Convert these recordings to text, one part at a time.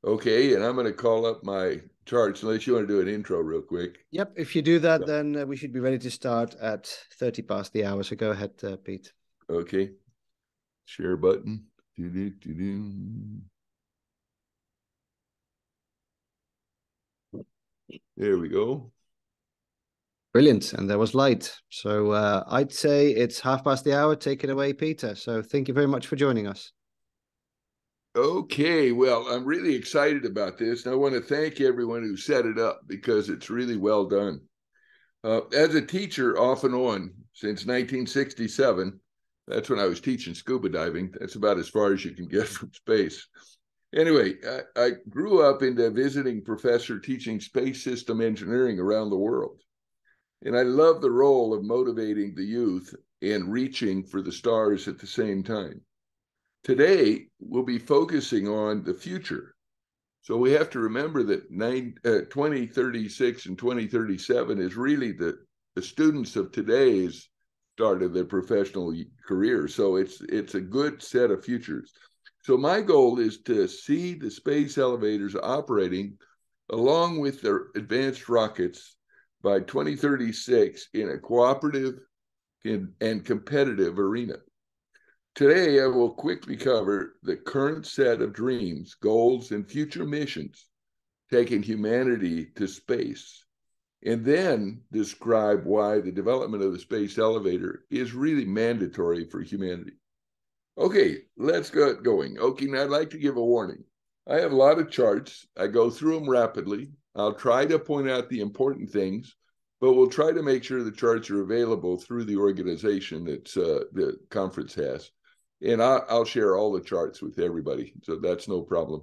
Okay, and I'm going to call up my charts unless you want to do an intro real quick. Yep, if you do that, Yeah. then we should be ready to start at 30 past the hour. So go ahead, Pete. Okay, share button. Do-do-do-do. There we go. Brilliant. And there was light. So I'd say it's half past the hour. Take it away, Peter. So thank you very much for joining us. Okay, well, I'm really excited about this, and I want to thank everyone who set it up because it's really well done. As a teacher, off and on, since 1967, that's when I was teaching scuba diving. That's about as far as you can get from space. Anyway, I grew up into visiting professor teaching space system engineering around the world. And I love the role of motivating the youth and reaching for the stars at the same time. Today, we'll be focusing on the future. So we have to remember that 2036 and 2037 is really the students of today's start of their professional career. So it's a good set of futures. So my goal is to see the space elevators operating along with their advanced rockets by 2036 in a cooperative and competitive arena. Today, I will quickly cover the current set of dreams, goals, and future missions taking humanity to space, and then describe why the development of the space elevator is really mandatory for humanity. Okay, let's get going. Okay, now I'd like to give a warning. I have a lot of charts. I go through them rapidly. I'll try to point out the important things, but we'll try to make sure the charts are available through the organization that the conference has. And I'll share all the charts with everybody, so that's no problem.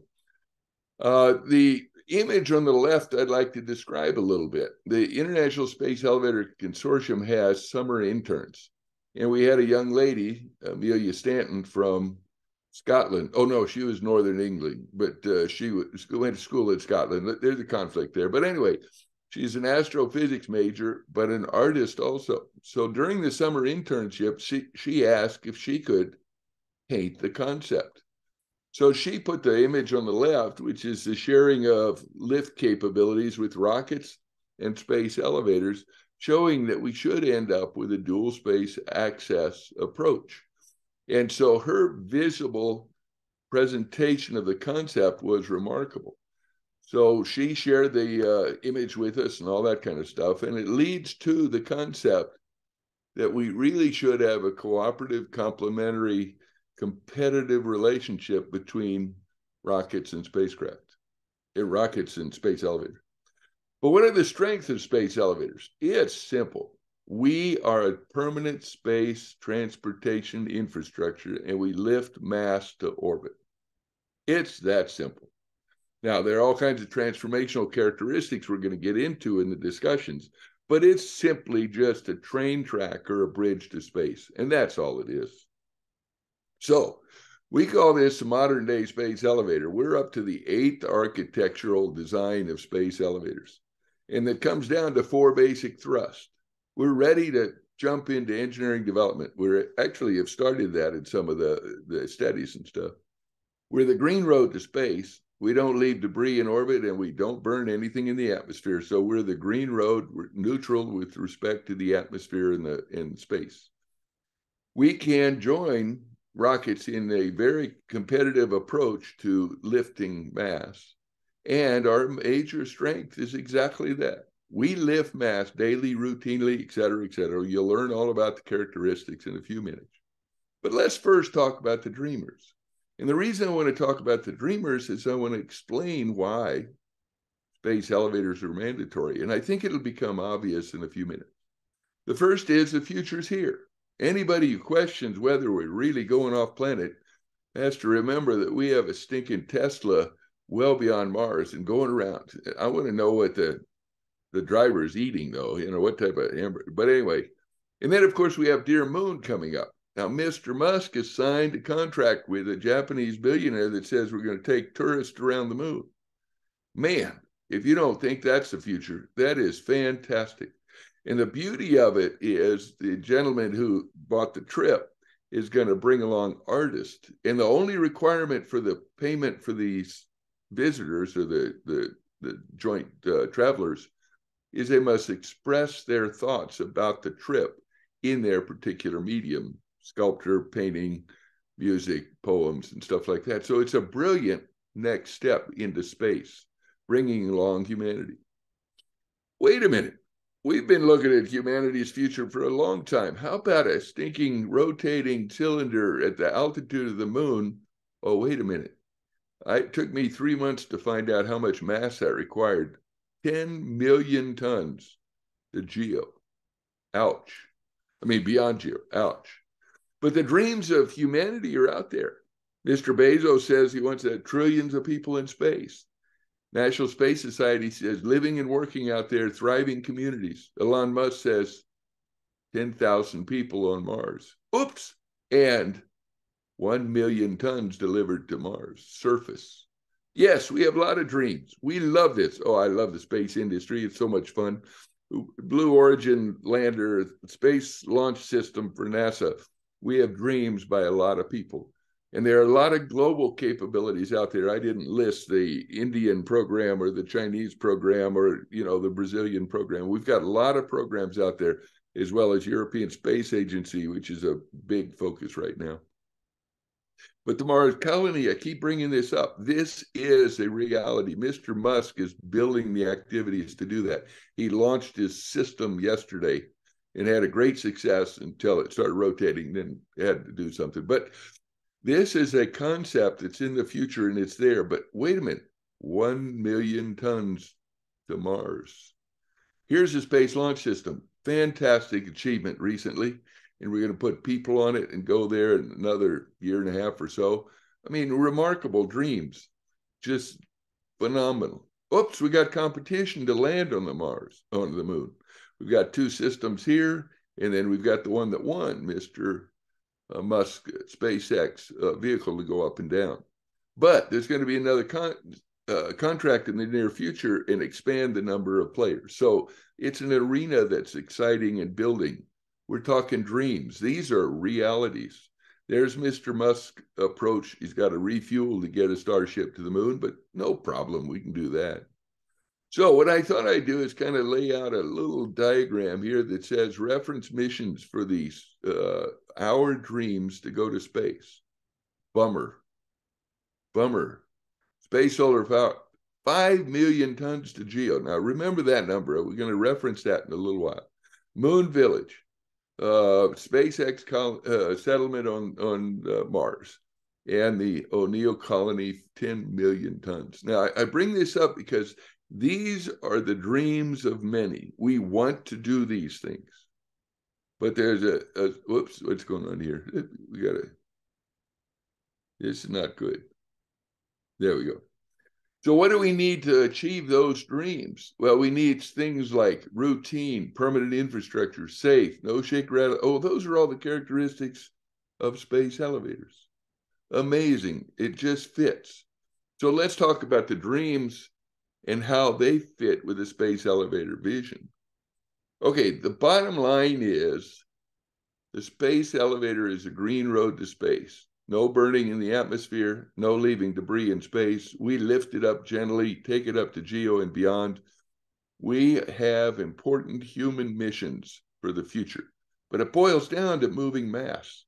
The image on the left, I'd like to describe a little bit. The International Space Elevator Consortium has summer interns. And we had a young lady, Amelia Stanton from Scotland. Oh, no, she was Northern England, but she went to school in Scotland. There's a conflict there. But anyway, she's an astrophysics major, but an artist also. So during the summer internship, she asked if she could paint the concept. So she put the image on the left, which is the sharing of lift capabilities with rockets and space elevators, showing that we should end up with a dual space access approach. And so her visible presentation of the concept was remarkable. So she shared the image with us and all that kind of stuff. And it leads to the concept that we really should have a cooperative, complementary, competitive relationship between rockets and spacecraft, rockets and space elevators. But what are the strengths of space elevators? It's simple. We are a permanent space transportation infrastructure, and we lift mass to orbit. It's that simple. Now, there are all kinds of transformational characteristics we're going to get into in the discussions, but it's simply just a train track or a bridge to space, and that's all it is. So we call this a modern day space elevator. We're up to the 8th architectural design of space elevators, and it comes down to 4 basic thrusts. We're ready to jump into engineering development. We actually have started that in some of the studies and stuff. We're the green road to space. We don't leave debris in orbit, and we don't burn anything in the atmosphere. So we're the green road. We're neutral with respect to the atmosphere in space. We can join rockets in a very competitive approach to lifting mass. And our major strength is exactly that. We lift mass daily, routinely, et cetera, et cetera. You'll learn all about the characteristics in a few minutes. But let's first talk about the dreamers. And the reason I want to talk about the dreamers is I want to explain why space elevators are mandatory. And I think it'll become obvious in a few minutes. The first is the future's here. Anybody who questions whether we're really going off planet has to remember that we have a stinking Tesla well beyond Mars and going around. I want to know what the driver is eating, though, what type of hamburger. But anyway, and then, of course, we have Dear Moon coming up. Now, Mr. Musk has signed a contract with a Japanese billionaire that says we're going to take tourists around the moon. Man, if you don't think that's the future, that is fantastic. And the beauty of it is the gentleman who bought the trip is going to bring along artists. And the only requirement for the payment for these visitors or the joint travelers is they must express their thoughts about the trip in their particular medium, sculpture, painting, music, poems, and stuff like that. So it's a brilliant next step into space, bringing along humanity. Wait a minute. We've been looking at humanity's future for a long time. How about a stinking rotating cylinder at the altitude of the moon? Oh, wait a minute. It took me 3 months to find out how much mass that required. 10 million tons to GEO. Ouch. I mean, beyond GEO. Ouch. But the dreams of humanity are out there. Mr. Bezos says he wants trillions of people in space. National Space Society says living and working out there, thriving communities. Elon Musk says 10,000 people on Mars. Oops. And 1 million tons delivered to Mars surface. Yes, we have a lot of dreams. We love this. Oh, I love the space industry. It's so much fun. Blue Origin lander, space launch system for NASA. We have dreams by a lot of people. And there are a lot of global capabilities out there. I didn't list the Indian program or the Chinese program or, the Brazilian program. We've got a lot of programs out there, as well as European Space Agency, which is a big focus right now. But the Mars colony, I keep bringing this up. This is a reality. Mr. Musk is building the activities to do that. He launched his system yesterday and had a great success until it started rotating, then had to do something. But this is a concept that's in the future and it's there. But wait a minute, 1 million tons to Mars. Here's the Space Launch System. Fantastic achievement recently. And we're going to put people on it and go there in another year and a half or so. I mean, remarkable dreams, just phenomenal. Oops, we got competition to land on the moon. We've got 2 systems here, and then we've got the one that won, Mr. Musk SpaceX vehicle to go up and down. But there's going to be another contract in the near future and expand the number of players. So it's an arena that's exciting and building. We're talking dreams. These are realities. There's Mr. Musk's approach. He's got to refuel to get a Starship to the moon, but no problem. We can do that. So what I thought I'd do is kind of lay out a little diagram here that says reference missions for these our dreams to go to space. Bummer. Space solar power, 5 million tons to GEO. Now remember that number. We're going to reference that in a little while. Moon Village. SpaceX settlement on Mars, and the O'Neill colony, 10 million tons. Now, I bring this up because these are the dreams of many. We want to do these things. But there's whoops, what's going on here? This is not good. There we go. So what do we need to achieve those dreams? Well, we need things like routine, permanent infrastructure, safe, no shake, rattle. Oh, those are all the characteristics of space elevators. Amazing. It just fits. So let's talk about the dreams and how they fit with the space elevator vision. Okay, the bottom line is the space elevator is a green road to space. No burning in the atmosphere, no leaving debris in space. We lift it up gently, take it up to GEO and beyond. We have important human missions for the future, but it boils down to moving mass,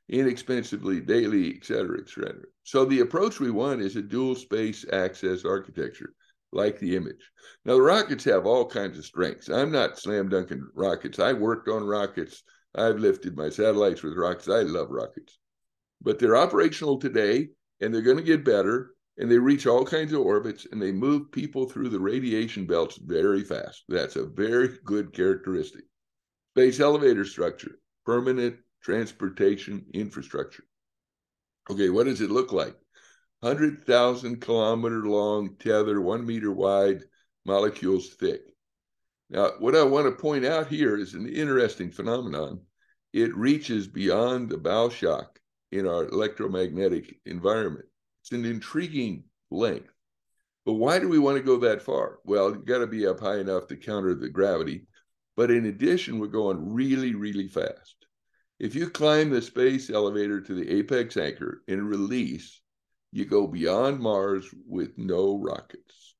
inexpensively, daily, et cetera, et cetera. So the approach we want is a dual space access architecture, like the image. Now, the rockets have all kinds of strengths. I'm not slam dunking rockets. I worked on rockets. I've lifted my satellites with rockets. I love rockets. But they're operational today, and they're going to get better, and they reach all kinds of orbits, and they move people through the radiation belts very fast. That's a very good characteristic. Space elevator structure, permanent transportation infrastructure. Okay, what does it look like? 100,000 kilometer long tether, 1 meter wide, molecules thick. Now, what I want to point out here is an interesting phenomenon. It reaches beyond the bow shock in our electromagnetic environment. It's an intriguing length. But why do we want to go that far? Well, you got to be up high enough to counter the gravity. But in addition, we're going really, really fast. If you climb the space elevator to the apex anchor and release, you go beyond Mars with no rockets.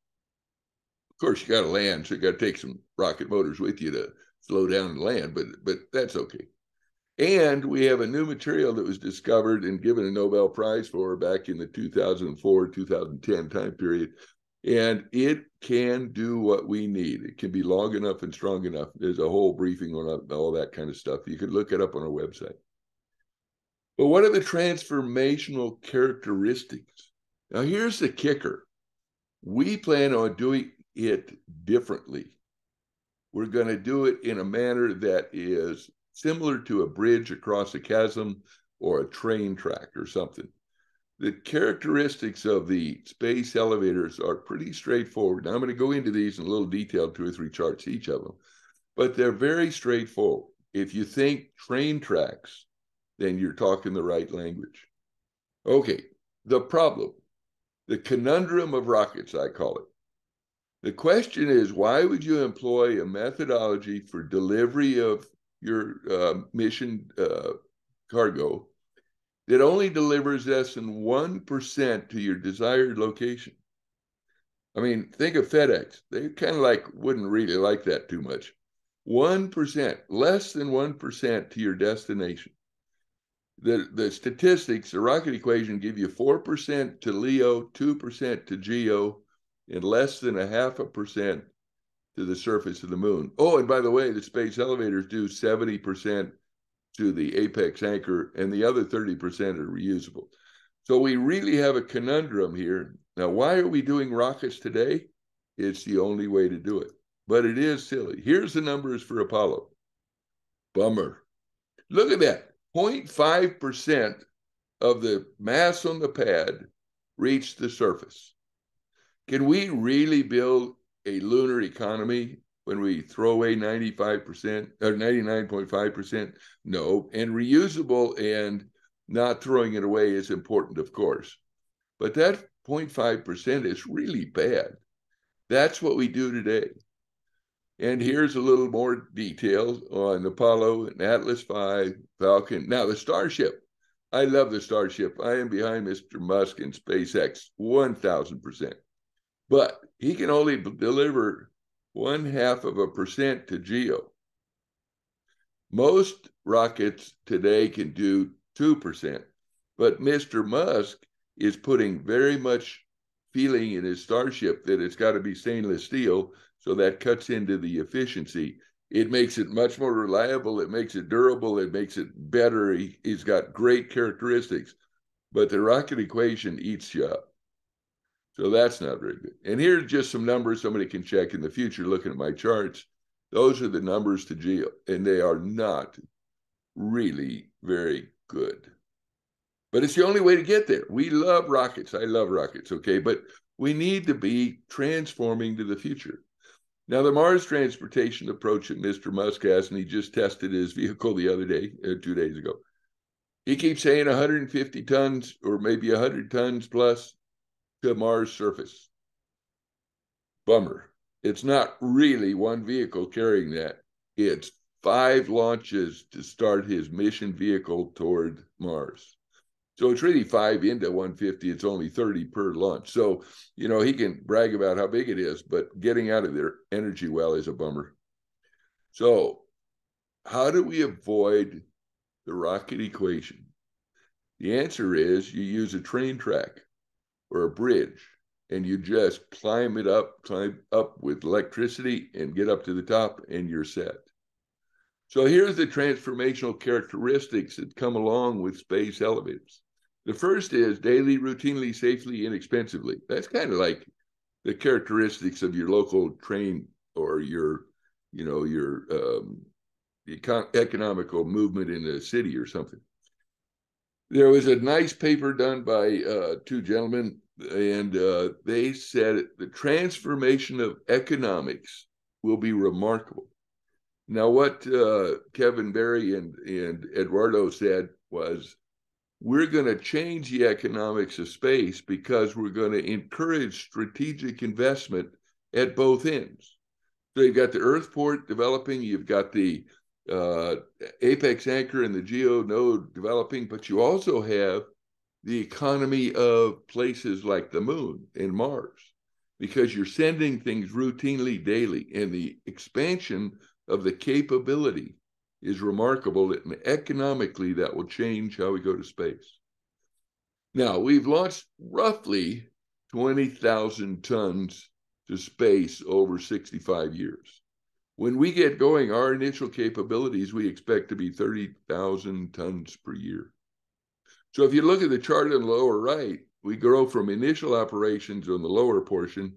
Of course, you got to land, so you got to take some rocket motors with you to slow down and land, but that's okay. And we have a new material that was discovered and given a Nobel Prize for back in the 2004, 2010 time period. And it can do what we need. It can be long enough and strong enough. There's a whole briefing on all that kind of stuff. You can look it up on our website. But what are the transformational characteristics? Now, here's the kicker. We plan on doing it differently. We're going to do it in a manner that is similar to a bridge across a chasm or a train track or something. The characteristics of the space elevators are pretty straightforward. Now, I'm going to go into these in a little detail, 2 or 3 charts, each of them, but they're very straightforward. If you think train tracks, then you're talking the right language. Okay, the problem, the conundrum of rockets, I call it. The question is, why would you employ a methodology for delivery of your mission cargo that only delivers less than 1% to your desired location? I mean, think of FedEx. They kind of wouldn't really like that too much. 1%, less than 1% to your destination. The statistics, the rocket equation give you 4% to LEO, 2% to GEO, and less than 0.5% to the surface of the moon. Oh, and by the way, the space elevators do 70% to the apex anchor, and the other 30% are reusable. So we really have a conundrum here. Now, why are we doing rockets today? It's the only way to do it, but it is silly. Here's the numbers for Apollo. Bummer. Look at that. 0.5% of the mass on the pad reached the surface. Can we really build a lunar economy when we throw away 95% or 99.5%? No. And reusable and not throwing it away is important, of course. But that 0.5% is really bad. That's what we do today. And here's a little more details on Apollo and Atlas V, Falcon. Now, the Starship. I love the Starship. I am behind Mr. Musk and SpaceX 1,000%. But he can only deliver 0.5% to GEO. Most rockets today can do 2%. But Mr. Musk is putting very much feeling in his Starship that it's got to be stainless steel, so that cuts into the efficiency. It makes it much more reliable. It makes it durable. It makes it better. He's got great characteristics, but the rocket equation eats you up. So that's not very good. And here's just some numbers somebody can check in the future looking at my charts. Those are the numbers to GEO, and they are not really very good. But it's the only way to get there. We love rockets. I love rockets, okay? But we need to be transforming to the future. Now, the Mars transportation approach that Mr. Musk has, and he just tested his vehicle the other day, 2 days ago. He keeps saying 150 tons or maybe 100 tons plus to Mars surface. Bummer. It's not really one vehicle carrying that. It's 5 launches to start his mission vehicle toward Mars. So it's really 5 into 150. It's only 30 per launch. So, you know, he can brag about how big it is, but getting out of their energy well is a bummer. So how do we avoid the rocket equation? The answer is you use a train track or a bridge, and you just climb up with electricity and get up to the top, and you're set. So here's the transformational characteristics that come along with space elevators. The first is daily, routinely, safely, inexpensively. That's kind of like the characteristics of your local train or your economical movement in the city or something. There was a nice paper done by 2 gentlemen, and they said the transformation of economics will be remarkable. Now, what Kevin Barry and Eduardo said was, we're going to change the economics of space because we're going to encourage strategic investment at both ends. So you've got the Earthport developing, you've got the apex anchor and the GEO node developing, but you also have the economy of places like the moon and Mars, because you're sending things routinely daily, and the expansion of the capability is remarkable, and economically that will change how we go to space. Now, we've launched roughly 20,000 tons to space over 65 years. When we get going, our initial capabilities, we expect to be 30,000 tons per year. So if you look at the chart on the lower right, we grow from initial operations on the lower portion,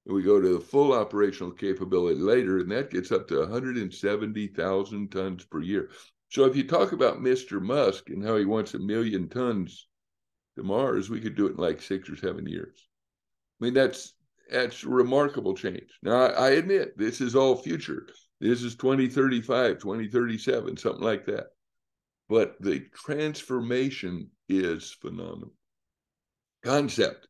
and we go to the full operational capability later, and that gets up to 170,000 tons per year. So if you talk about Mr. Musk and how he wants 1 million tons to Mars, we could do it in like 6 or 7 years. I mean, that's remarkable change. Now, I admit this is all future. This is 2035, 2037, something like that. But the transformation is phenomenal. Concept: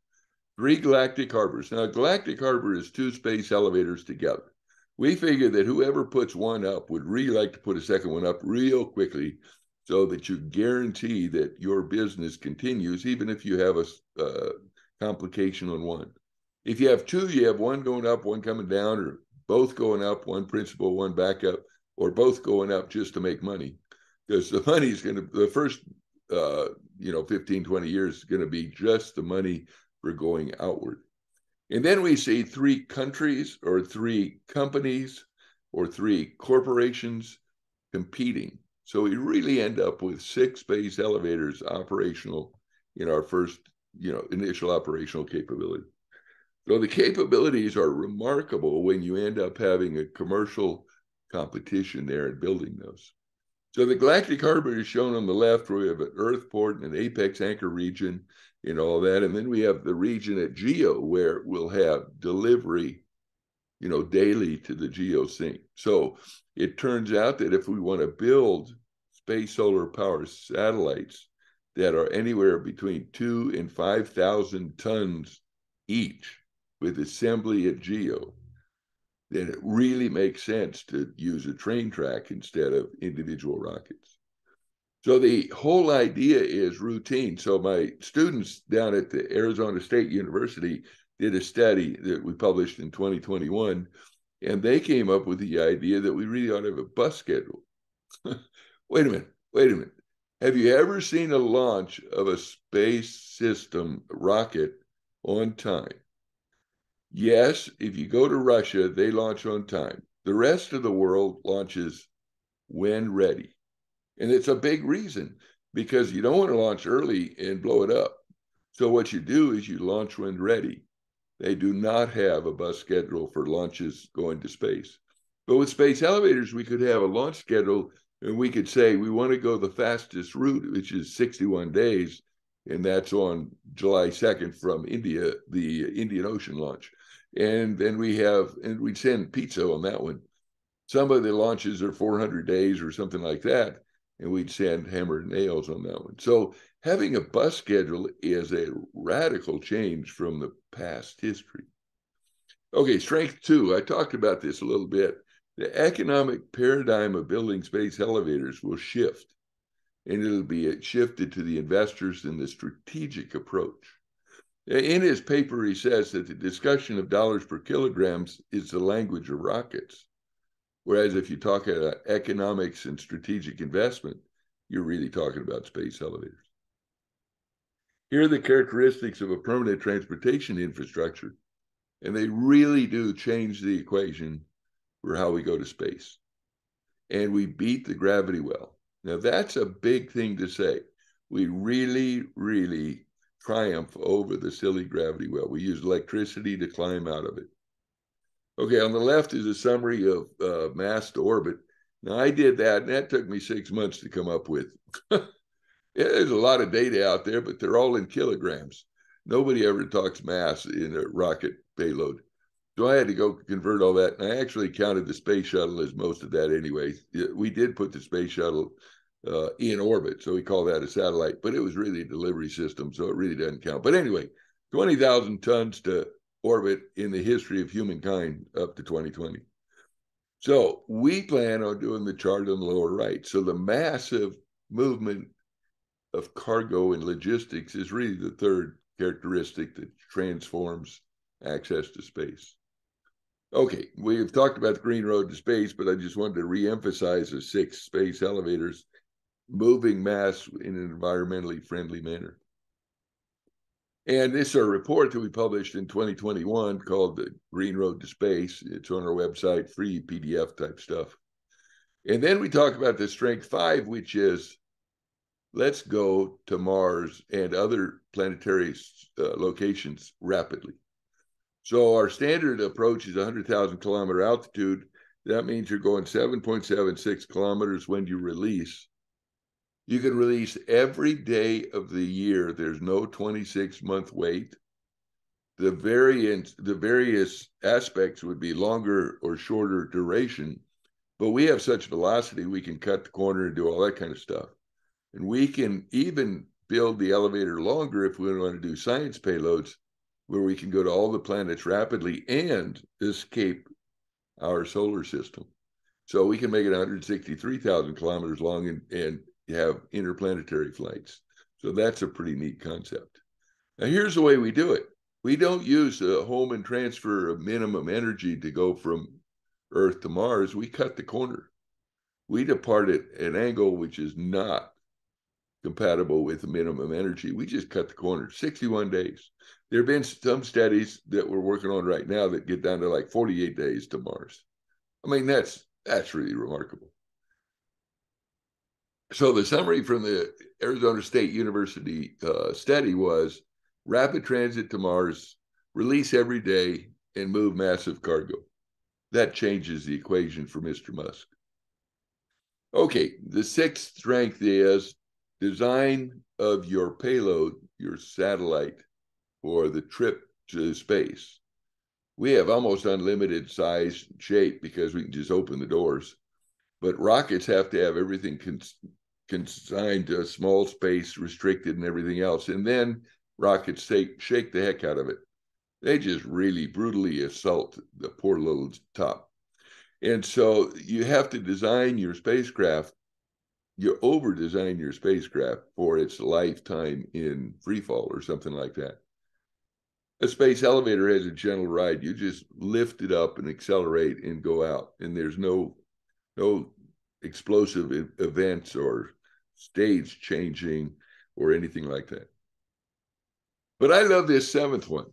3 galactic harbors. Now, a galactic harbor is 2 space elevators together. We figured that whoever puts one up would really like to put a second one up real quickly, so that you guarantee that your business continues, even if you have a complication on one. If you have 2, you have one going up, one coming down, or both going up, one principal, one backup, or both going up just to make money. Because the money is going to, the first 15, 20 years is going to be just the money for going outward. And then we see 3 countries or 3 companies or 3 corporations competing. So we really end up with 6 space elevators operational in our first, initial operational capability. So the capabilities are remarkable when you end up having a commercial competition there and building those. So the galactic harbor is shown on the left, where we have an Earth port and an apex anchor region and all that. And then we have the region at GEO, where we'll have delivery, daily to the GEO sink. So it turns out that if we want to build space solar power satellites that are anywhere between 2,000 and 5,000 tons each with assembly at GEO, then it really makes sense to use a train track instead of individual rockets. So the whole idea is routine. So my students down at the Arizona State University did a study that we published in 2021, and they came up with the idea that we really ought to have a bus schedule. Wait a minute. Have you ever seen a launch of a space system rocket on time? Yes, if you go to Russia, they launch on time. The rest of the world launches when ready. And it's a big reason, because you don't want to launch early and blow it up. So what you do is you launch when ready. They do not have a bus schedule for launches going to space. But with space elevators, we could have a launch schedule, and we could say we want to go the fastest route, which is 61 days. And that's on July 2nd from India, the Indian Ocean launch. And then we'd send pizza on that one. Some of the launches are 400 days or something like that, and we'd send hammered nails on that one. So having a bus schedule is a radical change from the past history. Okay, strength 2. I talked about this a little bit. The economic paradigm of building space elevators will shift, and it'll be shifted to the investors in the strategic approach. In his paper, he says that the discussion of dollars per kilograms is the language of rockets. Whereas if you talk about economics and strategic investment, you're really talking about space elevators. Here are the characteristics of a permanent transportation infrastructure, and they really do change the equation for how we go to space. And we beat the gravity well. Now, that's a big thing to say. We really, really triumph over the silly gravity well. We use electricity to climb out of it. Okay, on the left is a summary of mass to orbit. Now, I did that, and that took me 6 months to come up with. There's a lot of data out there, but they're all in kilograms. Nobody ever talks mass in a rocket payload. So I had to go convert all that, and I actually counted the space shuttle as most of that anyway. We did put the space shuttle in orbit, so we call that a satellite, but it was really a delivery system, so it really doesn't count. But anyway, 20,000 tons to orbit in the history of humankind up to 2020. So we plan on doing the chart on the lower right. So the massive movement of cargo and logistics is really the third characteristic that transforms access to space. Okay, we've talked about the Green Road to Space, but I just wanted to reemphasize the 6 space elevators moving mass in an environmentally friendly manner. And this is a report that we published in 2021 called the Green Road to Space. It's on our website, free PDF type stuff. And then we talk about the Strength 5, which is let's go to Mars and other planetary locations rapidly. So our standard approach is 100,000 kilometer altitude. That means you're going 7.76 kilometers when you release. You can release every day of the year. There's no 26-month wait. The various aspects would be longer or shorter duration, but we have such velocity, we can cut the corner and do all that kind of stuff. And we can even build the elevator longer if we want to do science payloads, where we can go to all the planets rapidly and escape our solar system. So we can make it 163,000 kilometers long and have interplanetary flights. So that's a pretty neat concept. Now, here's the way we do it. We don't use a home and transfer of minimum energy to go from Earth to Mars. We cut the corner. We depart at an angle which is not compatible with the minimum energy. We just cut the corner, 61 days. There have been some studies that we're working on right now that get down to like 48 days to Mars. I mean, that's really remarkable. So the summary from the Arizona State University study was rapid transit to Mars, release every day, and move massive cargo. That changes the equation for Mr. Musk. Okay, the 6th strength is design of your payload, your satellite, for the trip to space. We have almost unlimited size and shape because we can just open the doors. But rockets have to have everything consigned to a small space, restricted and everything else. And then rockets shake the heck out of it. They just really brutally assault the poor little top. And so you have to design your spacecraft, you over-design your spacecraft for its lifetime in free fall or something like that. A space elevator has a gentle ride. You just lift it up and accelerate and go out. And there's no explosive events or stage changing or anything like that. But I love this 7th one.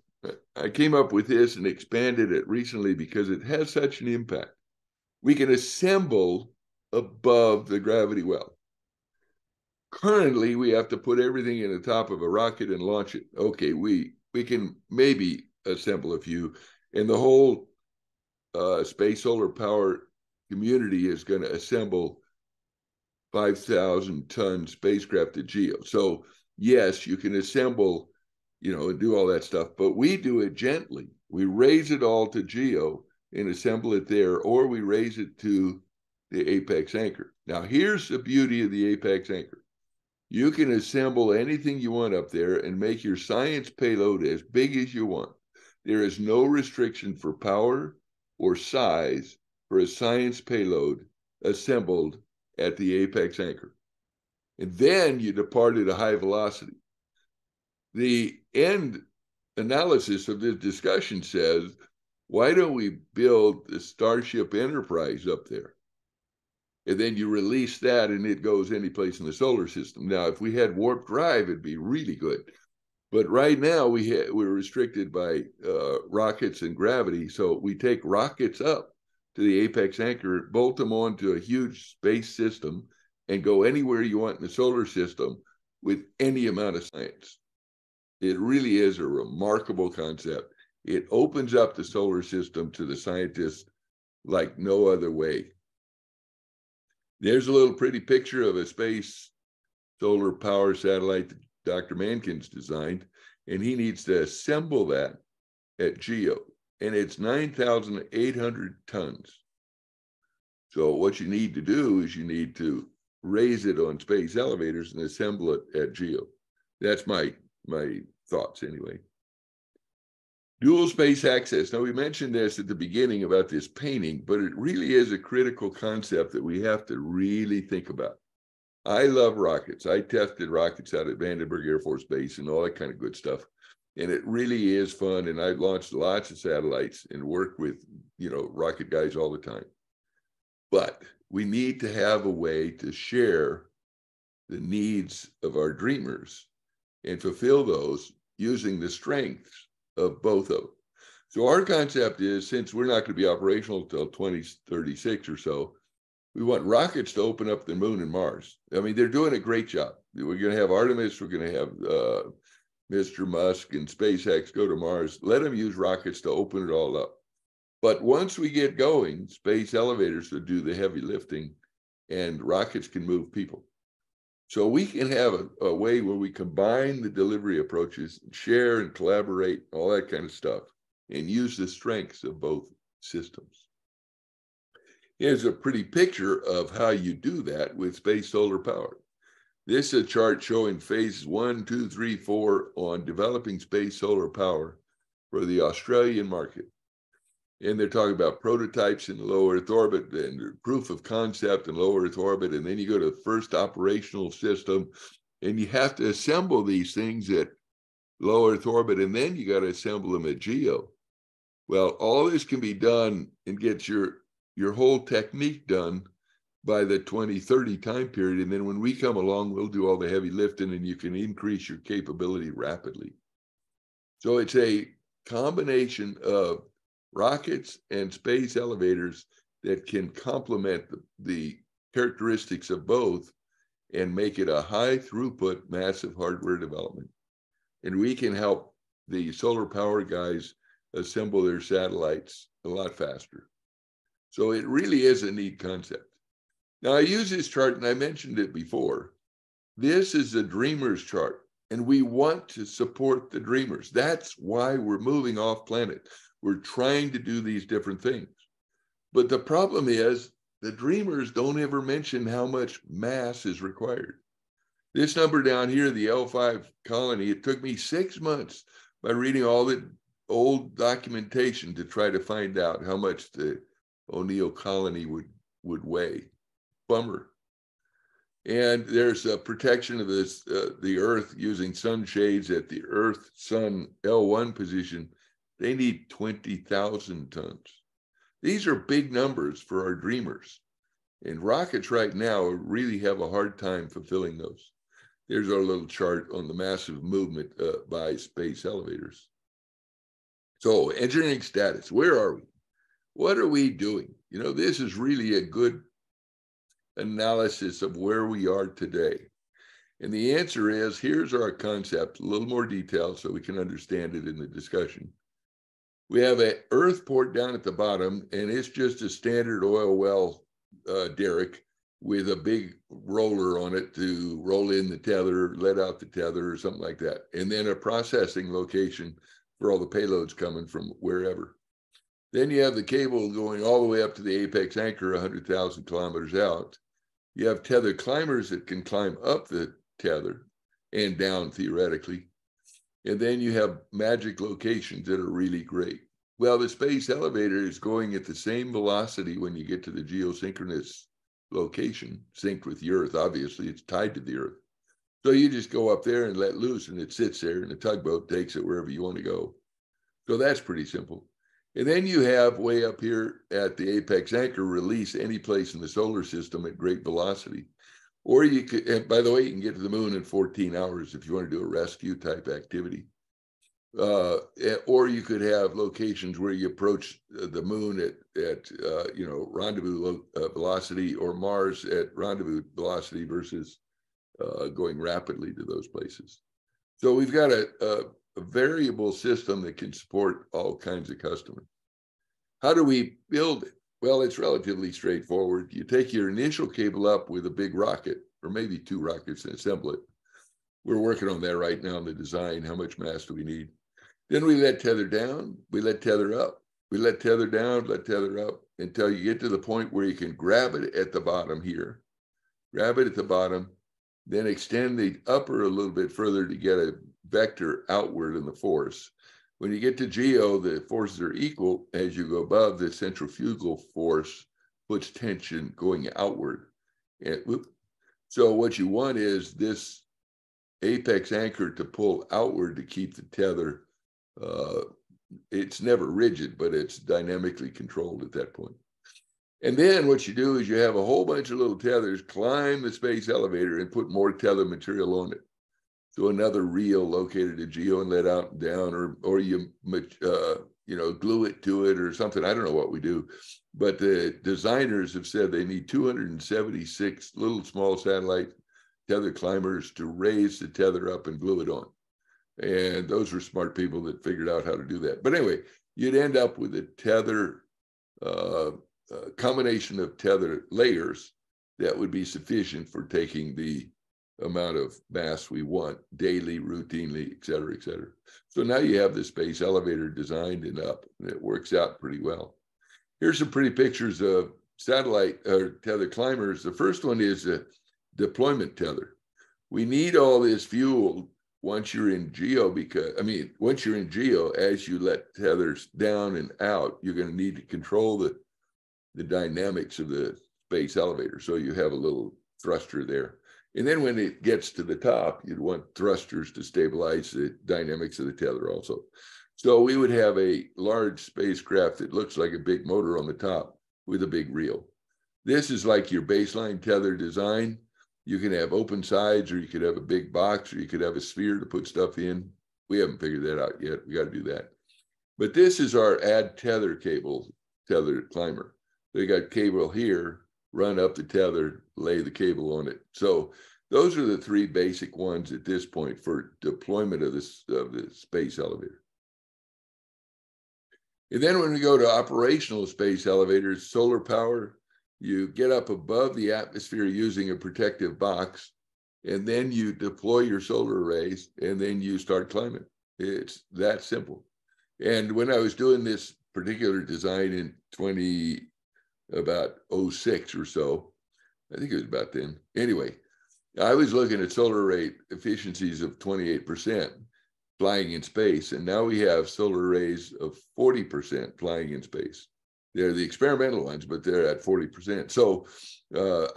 I came up with this and expanded it recently because it has such an impact. We can assemble above the gravity well. Currently, we have to put everything in the top of a rocket and launch it. Okay, we can maybe assemble a few, and the whole space solar power community is going to assemble 5,000-ton spacecraft at GEO. So yes, you can assemble, and do all that stuff, but we do it gently. We raise it all to GEO and assemble it there, or we raise it to the apex anchor. Now, here's the beauty of the apex anchor. You can assemble anything you want up there and make your science payload as big as you want. There is no restriction for power or size for a science payload assembled at the apex anchor. And then you depart at a high velocity. The end analysis of this discussion says, why don't we build the Starship Enterprise up there? And then you release that and it goes any place in the solar system. Now, if we had warp drive, it'd be really good. But right now we're restricted by rockets and gravity. So we take rockets up to the apex anchor, bolt them onto a huge space system, and go anywhere you want in the solar system with any amount of science. It really is a remarkable concept. It opens up the solar system to the scientists like no other way. There's a little pretty picture of a space solar power satellite that Dr. Mankins designed, and he needs to assemble that at GEO, and it's 9,800 tons. So what you need to do is you need to raise it on space elevators and assemble it at GEO. That's my thoughts anyway. Dual space access. Now, we mentioned this at the beginning about this painting, but it really is a critical concept that we have to really think about. I love rockets. I tested rockets out at Vandenberg Air Force Base and all that kind of good stuff. And it really is fun. And I've launched lots of satellites and worked with, rocket guys all the time. But we need to have a way to share the needs of our dreamers and fulfill those using the strengths of both of them. So our concept is, since we're not going to be operational until 2036 or so, we want rockets to open up the moon and Mars. I mean, they're doing a great job. We're going to have Artemis. We're going to have Mr. Musk and SpaceX go to Mars. Let them use rockets to open it all up. But once we get going, space elevators will do the heavy lifting and rockets can move people. So we can have a way where we combine the delivery approaches, share and collaborate, all that kind of stuff, and use the strengths of both systems. Here's a pretty picture of how you do that with space solar power. This is a chart showing phases 1, 2, 3, 4 on developing space solar power for the Australian market. And they're talking about prototypes in low Earth orbit and proof of concept in low Earth orbit. And then you go to the first operational system, and you have to assemble these things at low Earth orbit, and then you got to assemble them at GEO. Well, all this can be done and get your whole technique done by the 2030 time period. And then when we come along, we'll do all the heavy lifting and you can increase your capability rapidly. So it's a combination of rockets and space elevators that can complement the characteristics of both and make it a high throughput, massive hardware development. And we can help the solar power guys assemble their satellites a lot faster. So it really is a neat concept. Now, I use this chart, and I mentioned it before. This is a dreamer's chart, and we want to support the dreamers. That's why we're moving off planet. We're trying to do these different things. But the problem is the dreamers don't ever mention how much mass is required. This number down here, the L5 colony, it took me 6 months by reading all the old documentation to try to find out how much the O'Neill colony would weigh. Bummer. And there's a protection of this, the Earth using sunshades at the Earth-Sun L1 position. They need 20,000 tons. These are big numbers for our dreamers. And rockets right now really have a hard time fulfilling those. There's our little chart on the massive movement by space elevators. So engineering status, where are we? What are we doing? This is really a good analysis of where we are today. And the answer is, here's our concept, a little more detail so we can understand it in the discussion. We have an earth port down at the bottom, and it's just a standard oil well derrick with a big roller on it to roll in the tether, let out the tether, or something like that. And then a processing location for all the payloads coming from wherever. Then you have the cable going all the way up to the apex anchor, 100,000 kilometers out. You have tether climbers that can climb up the tether and down theoretically. And then you have magic locations that are really great. Well, the space elevator is going at the same velocity when you get to the geosynchronous location, synced with the Earth. Obviously, it's tied to the Earth. So you just go up there and let loose, and it sits there, and the tugboat takes it wherever you want to go. So that's pretty simple. And then you have way up here at the apex anchor release any place in the solar system at great velocity. Or you could, and by the way, you can get to the moon in 14 hours if you want to do a rescue type activity. Or you could have locations where you approach the moon at rendezvous velocity, or Mars at rendezvous velocity versus going rapidly to those places. So we've got a variable system that can support all kinds of customers. How do we build it? Well, it's relatively straightforward. You take your initial cable up with a big rocket, or maybe 2 rockets, and assemble it. We're working on that right now in the design. How much mass do we need? Then we let tether down, we let tether up, we let tether down, let tether up, until you get to the point where you can grab it at the bottom here. Grab it at the bottom, then extend the upper a little bit further to get a vector outward in the force. When you get to GEO, the forces are equal. As you go above, the centrifugal force puts tension going outward. And So what you want is this apex anchor to pull outward to keep the tether. It's never rigid, but it's dynamically controlled at that point. And then what you do is you have a whole bunch of little tethers climb the space elevator and put more tether material on it. So another reel located at geo and let out and down, or you glue it to it or something. I don't know what we do, but the designers have said they need 276 little small satellite tether climbers to raise the tether up and glue it on. And those were smart people that figured out how to do that. But anyway, you'd end up with a tether, combination of tether layers that would be sufficient for taking the amount of mass we want daily, routinely, et cetera, et cetera. So now you have the space elevator designed and up, and it works out pretty well. Here's some pretty pictures of satellite or tether climbers. The first one is a deployment tether. We need all this fuel once you're in geo, once you're in geo, as you let tethers down and out, you're going to need to control the dynamics of the space elevator. So you have a little thruster there. And then when it gets to the top, you'd want thrusters to stabilize the dynamics of the tether also. So we would have a large spacecraft that looks like a big motor on the top with a big reel. This is like your baseline tether design. You can have open sides, or you could have a big box, or you could have a sphere to put stuff in. We haven't figured that out yet. We got to do that. But this is our add tether cable tether climber. They got cable here, run up the tether, lay the cable on it. So those are the three basic ones at this point for deployment of the space elevator. And then when we go to operational space elevators, solar power, you get up above the atmosphere using a protective box, and then you deploy your solar arrays, and then you start climbing. It's that simple. And when I was doing this particular design in about 06 or so, I think it was about then. Anyway, I was looking at solar array efficiencies of 28% flying in space, and now we have solar arrays of 40% flying in space. They're the experimental ones, but they're at 40%. So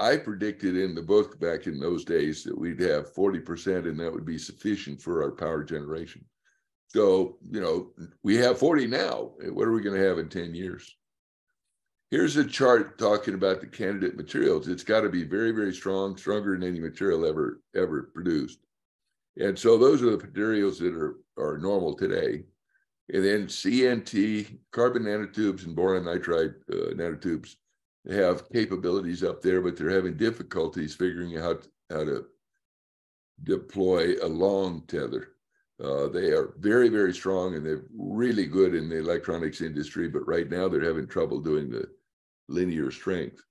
I predicted in the book back in those days that we'd have 40%, and that would be sufficient for our power generation. So, we have 40 now. What are we going to have in 10 years? Here's a chart talking about the candidate materials. It's got to be very, very strong, stronger than any material ever produced. And so those are the materials that are normal today. And then CNT, carbon nanotubes, and boron nitride nanotubes have capabilities up there, but they're having difficulties figuring out how to deploy a long tether. They are very, very strong, and they're really good in the electronics industry, but right now they're having trouble doing the linear strength.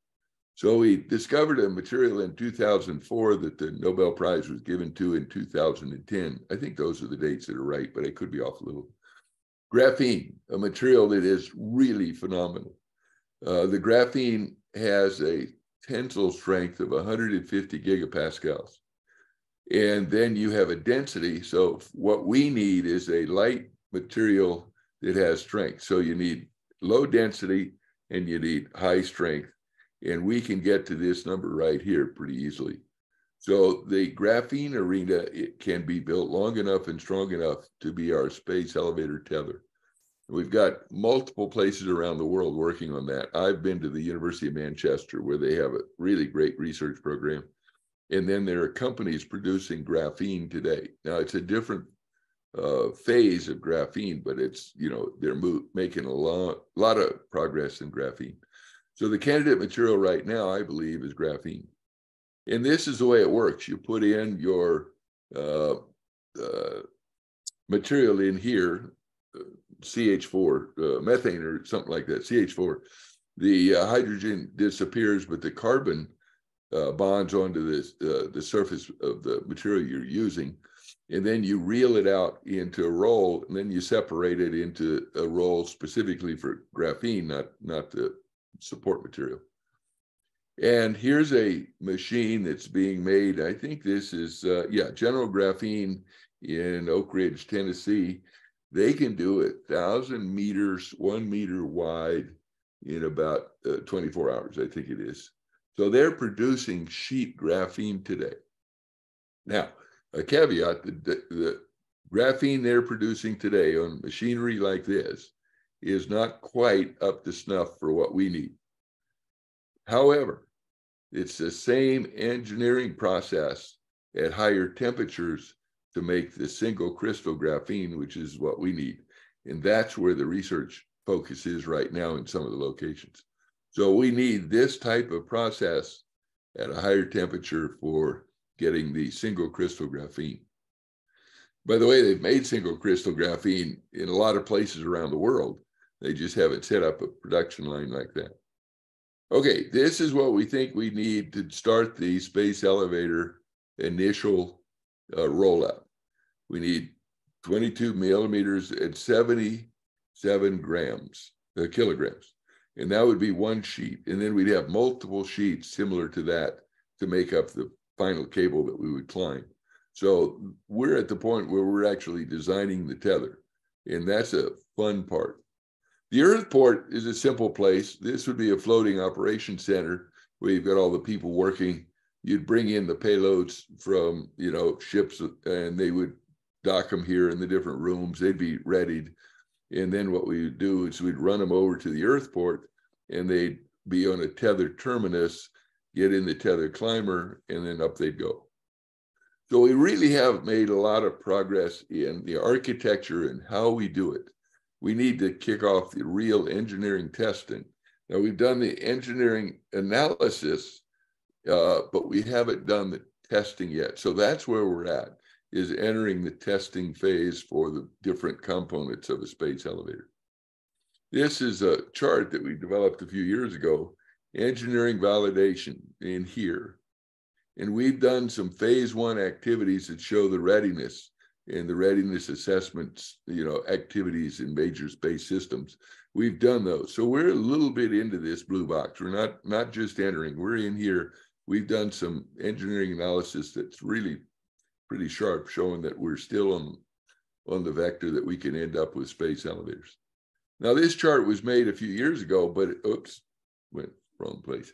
So we discovered a material in 2004 that the Nobel Prize was given to in 2010. I think those are the dates that are right, but I could be off a little. Graphene, a material that is really phenomenal. The graphene has a tensile strength of 150 gigapascals. And then you have a density. So what we need is a light material that has strength. So you need low density and you need high strength. And we can get to this number right here pretty easily. So the graphene arena, it can be built long enough and strong enough to be our space elevator tether. We've got multiple places around the world working on that. I've been to the University of Manchester, where they have a really great research program. And then there are companies producing graphene today. Now, it's a different phase of graphene, but it's, they're making a lot of progress in graphene. So the candidate material right now, I believe, is graphene. And this is the way it works. You put in your material in here, CH4, methane or something like that, CH4. The hydrogen disappears, but the carbon bonds onto this, the surface of the material you're using. And then you reel it out into a roll, and then you separate it into a roll specifically for graphene, not the support material. And here's a machine that's being made. I think this is, General Graphene in Oak Ridge, Tennessee. They can do 1,000 meters, 1 meter wide in about 24 hours, I think it is. So they're producing sheet graphene today. Now, a caveat, the graphene they're producing today on machinery like this is not quite up to snuff for what we need. However, it's the same engineering process at higher temperatures to make the single crystal graphene, which is what we need. And that's where the research focus is right now in some of the locations. So we need this type of process at a higher temperature for getting the single crystal graphene. By the way, they've made single crystal graphene in a lot of places around the world. They just haven't set up a production line like that. Okay, this is what we think we need to start the space elevator initial rollout. We need 22 millimeters at 77 kilograms. And that would be one sheet. And then we'd have multiple sheets similar to that to make up the final cable that we would climb. So we're at the point where we're actually designing the tether. And that's a fun part. The Earthport is a simple place. This would be a floating operations center where you've got all the people working. You'd bring in the payloads from, ships, and they would dock them here in the different rooms. They'd be readied. And then what we would do is we'd run them over to the Earthport, and they'd be on a tethered terminus, get in the tethered climber, and then up they'd go. So we really have made a lot of progress in the architecture and how we do it. We need to kick off the real engineering testing. Now, we've done the engineering analysis, but we haven't done the testing yet. So that's where we're at, is entering the testing phase for the different components of a space elevator. This is a chart that we developed a few years ago, engineering validation in here. And we've done some phase 1 activities that show the readiness and the readiness assessments, activities in major space systems. We've done those. So we're a little bit into this blue box. We're not just entering, we're in here. We've done some engineering analysis that's really pretty sharp, showing that we're still on the vector that we can end up with space elevators. Now, this chart was made a few years ago, but went wrong place.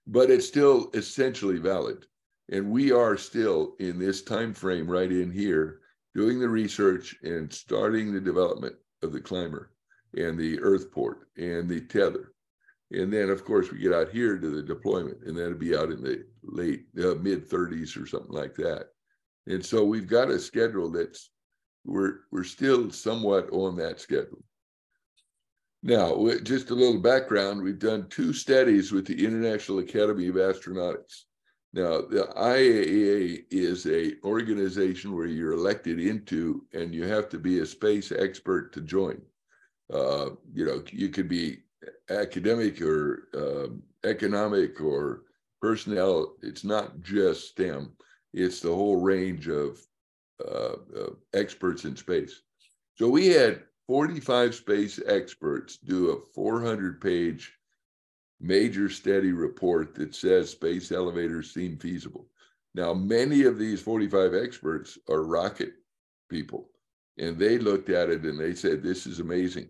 But it's still essentially valid. And we are still in this time frame right in here, doing the research and starting the development of the climber and the Earthport and the tether. And then, of course, we get out here to the deployment, and that'll be out in the mid-30s or something like that. And so we've got a schedule that's, we're still somewhat on that schedule. Now, just a little background, we've done 2 studies with the International Academy of Astronautics. Now, the IAEA is an organization where you're elected into, and you have to be a space expert to join. You could be academic or economic or personnel. It's not just STEM. It's the whole range of experts in space. So we had 45 space experts do a 400-page major study report that says space elevators seem feasible. Now, many of these 45 experts are rocket people, and they looked at it and they said, this is amazing.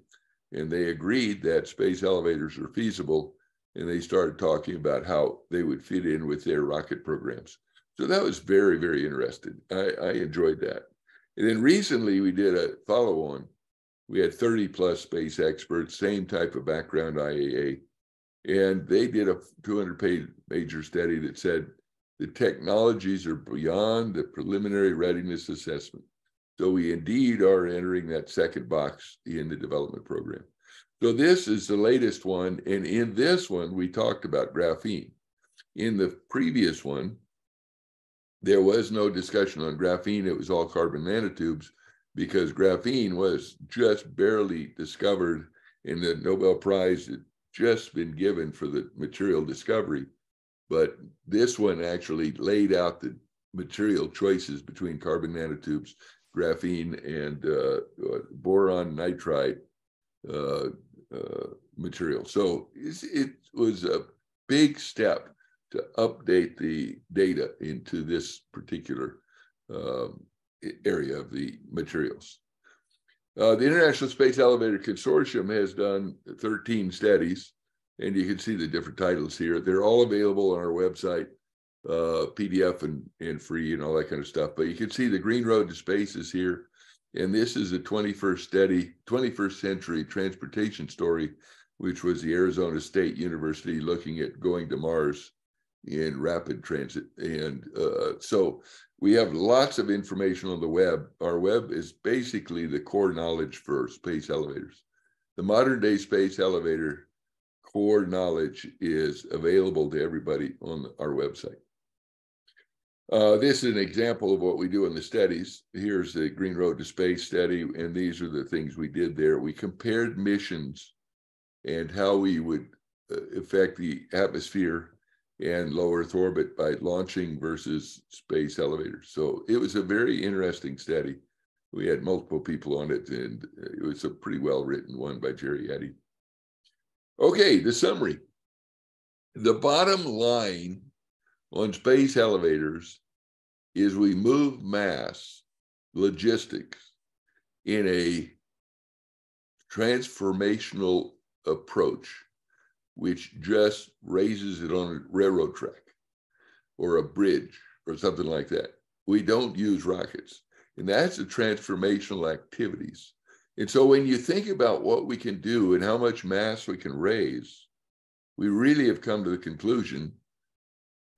And they agreed that space elevators are feasible, and they started talking about how they would fit in with their rocket programs. So that was very, very interesting. I enjoyed that. And then recently we did a follow-on. We had 30 plus space experts, same type of background, IAA. And they did a 200-page major study that said the technologies are beyond the preliminary readiness assessment. So we indeed are entering that second box in the development program. So this is the latest one. And in this one, we talked about graphene. In the previous one, there was no discussion on graphene. It was all carbon nanotubes, because graphene was just barely discovered, and the Nobel Prize had just been given for the material discovery. But this one actually laid out the material choices between carbon nanotubes, graphene, and boron nitride material. So it was a big step to update the data into this particular area of the materials. The International Space Elevator Consortium has done 13 studies. And you can see the different titles here. They're all available on our website, PDF and free and all that kind of stuff. But you can see the Green Road to Space is here. And this is a 21st century transportation story, which was the Arizona State University looking at going to Mars in rapid transit. And so we have lots of information on the web. Our web is basically the core knowledge for space elevators. The modern day space elevator core knowledge is available to everybody on our website. This is an example of what we do in the studies. Here's the Green Road to Space study, and these are the things we did there. We compared missions and how we would affect the atmosphere and low Earth orbit by launching versus space elevators. So it was a very interesting study. We had multiple people on it, and it was a pretty well-written one by Jerry Eddy. Okay, the summary. The bottom line on space elevators is we move mass logistics in a transformational approach, which just raises it on a railroad track or a bridge or something like that. We don't use rockets, and that's the transformational activities. And so when you think about what we can do and how much mass we can raise, we really have come to the conclusion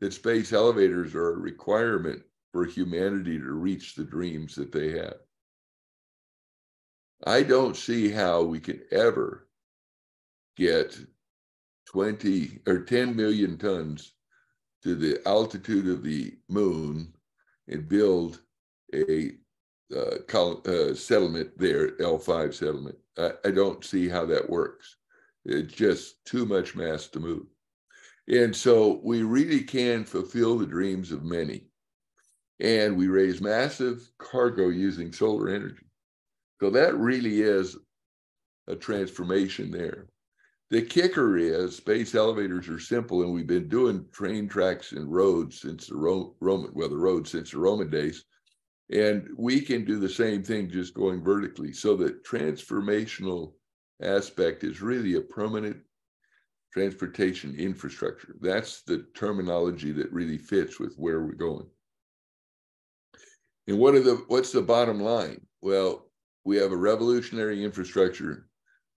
that space elevators are a requirement for humanity to reach the dreams that they have. I don't see how we can ever get 20 or 10 million tons to the altitude of the moon and build a settlement there, L5 settlement. I don't see how that works. It's just too much mass to move. And so we really can fulfill the dreams of many. And we raise massive cargo using solar energy. So that really is a transformation there. The kicker is space elevators are simple, and we've been doing train tracks and roads since the Roman days. And we can do the same thing just going vertically. So the transformational aspect is really a permanent transportation infrastructure. That's the terminology that really fits with where we're going. And what's the bottom line? Well, we have a revolutionary infrastructure.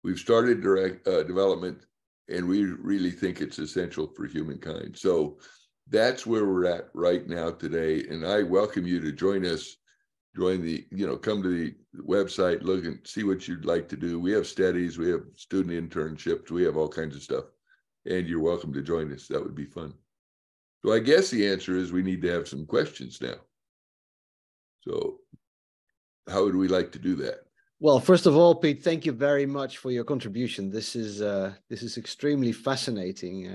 We've started development, and we really think it's essential for humankind. So that's where we're at right now today. And I welcome you to join us. Come to the website, look and see what you'd like to do. We have studies, we have student internships, we have all kinds of stuff. And you're welcome to join us. That would be fun. So I guess the answer is we need to have some questions now. So how would we like to do that? Well, first of all, Pete, thank you very much for your contribution. This is extremely fascinating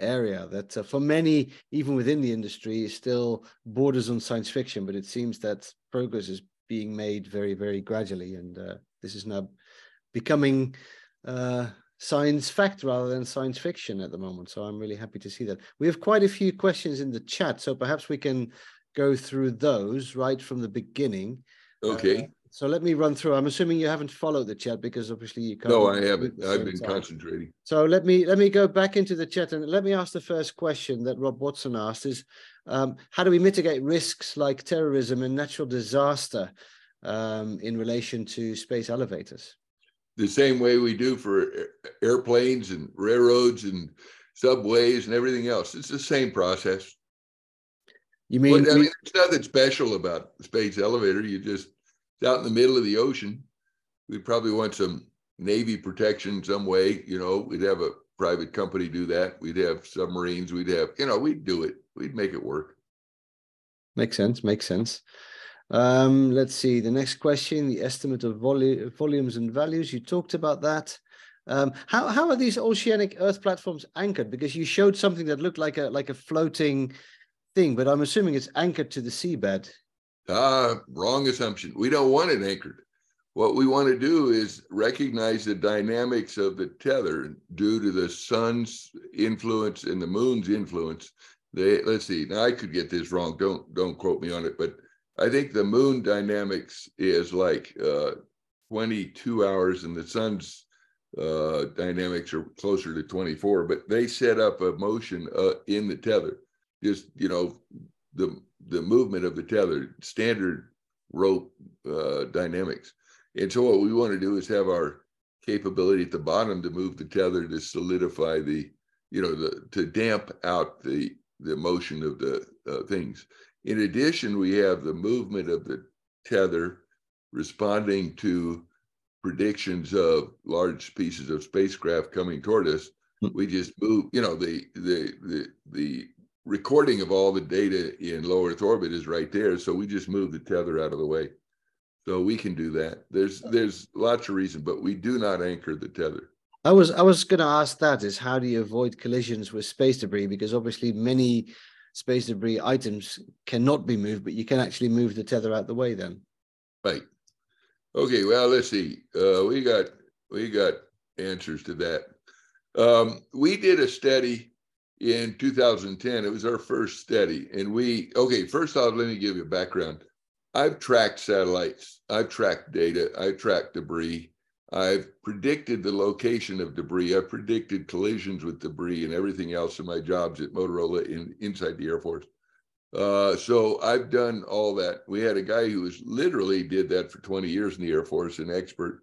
area that for many, even within the industry, still borders on science fiction, but it seems that progress is being made very, very gradually. And this is now becoming science fact rather than science fiction at the moment. So I'm really happy to see that. We have quite a few questions in the chat, so perhaps we can go through those right from the beginning. Okay. So let me run through. I'm assuming you haven't followed the chat because obviously you can't. No, I haven't. I've been concentrating. So let me go back into the chat and let me ask the first question that Rob Watson asked is, how do we mitigate risks like terrorism and natural disaster in relation to space elevators? The same way we do for airplanes and railroads and subways and everything else. It's the same process. You mean? There's nothing special about the space elevator. It's out in the middle of the ocean. We'd probably want some Navy protection some way. We'd have a private company do that. We'd have submarines. We'd do it. We'd make it work. Makes sense. Let's see. The next question, the estimate of volumes and values. You talked about that. How are these oceanic Earth platforms anchored? Because you showed something that looked like a floating thing, but I'm assuming it's anchored to the seabed. Wrong assumption. We don't want it anchored. What we want to do is recognize the dynamics of the tether due to the sun's influence and the moon's influence. Let's see. Now I could get this wrong. Don't quote me on it, but I think the moon dynamics is like 22 hours, and the sun's dynamics are closer to 24, but they set up a motion in the tether, just, you know, the movement of the tether, standard rope dynamics. And so what we want to do is have our capability at the bottom to move the tether to solidify the, you know, to damp out the motion of the things. In addition, we have the movement of the tether responding to predictions of large pieces of spacecraft coming toward us. We just move, you know, the recording of all the data in low Earth orbit is right there. So we just move the tether out of the way. So we can do that. There's lots of reasons, but we do not anchor the tether. I was going to ask that, is how do you avoid collisions with space debris? Because obviously many space debris items cannot be moved, but you can actually move the tether out the way then. Right. Okay, well, let's see. We got answers to that. We did a study in 2010. It was our first study. And first off, let me give you a background. I've tracked satellites. I've tracked data. I've tracked debris. I've predicted the location of debris. I've predicted collisions with debris and everything else in my jobs at Motorola inside the Air Force. So I've done all that. We had a guy who literally did that for 20 years in the Air Force, an expert,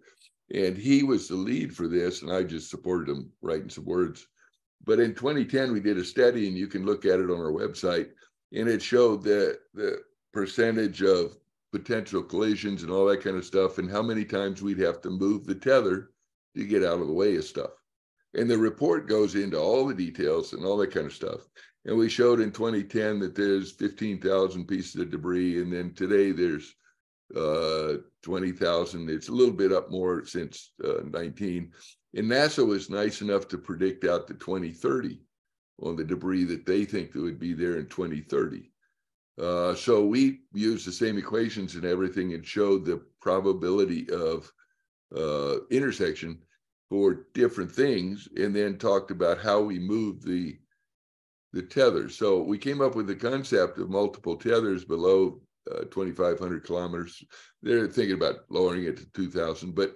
and he was the lead for this, and I just supported him writing some words. But in 2010, we did a study, and you can look at it on our website, and it showed the percentage of potential collisions and all that kind of stuff, and how many times we'd have to move the tether to get out of the way of stuff. And the report goes into all the details and all that kind of stuff. And we showed in 2010 that there's 15,000 pieces of debris, and then today there's 20,000. It's a little bit up more since 19. And NASA was nice enough to predict out to 2030 on the debris that they think that would be there in 2030. So we used the same equations and everything and showed the probability of intersection for different things, and then talked about how we move the tether. So we came up with the concept of multiple tethers below 2,500 kilometers. They're thinking about lowering it to 2,000, but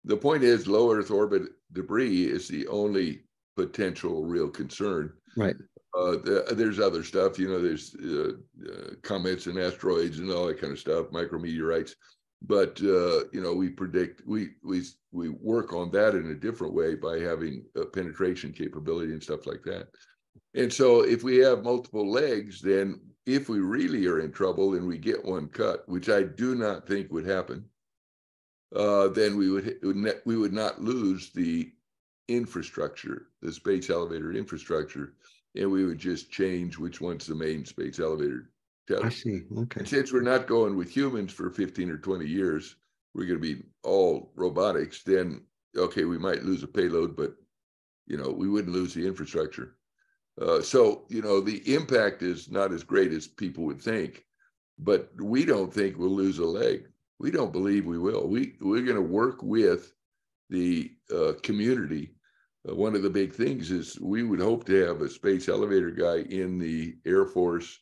the point is low Earth orbit debris is the only potential real concern. Right. There's other stuff, you know, there's comets and asteroids and all that kind of stuff, micrometeorites. But, you know, we predict, we work on that in a different way by having penetration capability and stuff like that. And so if we have multiple legs, then if we really are in trouble and we get one cut, which I do not think would happen, then we would not lose the infrastructure, the space elevator infrastructure, and we would just change which one's the main space elevator tether. I see. Okay. And since we're not going with humans for 15 or 20 years, we're going to be all robotics, then, okay, we might lose a payload, but, you know, we wouldn't lose the infrastructure. So, you know, the impact is not as great as people would think, but we don't think we'll lose a leg. We don't believe we will. We're going to work with the community. One of the big things is we would hope to have a space elevator guy in the Air Force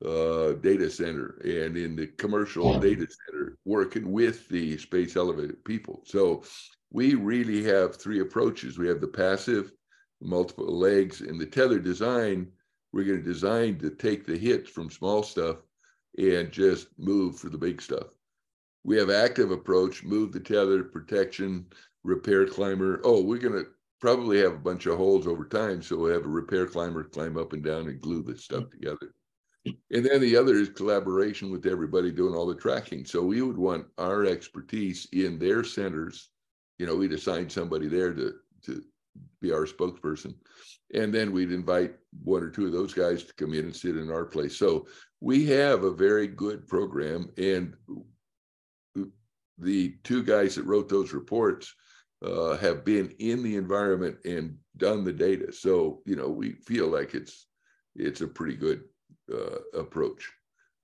data center and in the commercial data center working with the space elevator people. So we really have three approaches. We have the passive, multiple legs, and the tether design. We're going to design to take the hits from small stuff and just move for the big stuff. We have active approach, move the tether, protection, repair climber. Oh, we're going to probably have a bunch of holes over time, so we'll have a repair climber climb up and down and glue this stuff together. And then the other is collaboration with everybody doing all the tracking. So we would want our expertise in their centers. You know, we'd assign somebody there to be our spokesperson. And then we'd invite one or two of those guys to come in and sit in our place. So we have a very good program. And the two guys that wrote those reports have been in the environment and done the data. So, you know, we feel like it's a pretty good approach.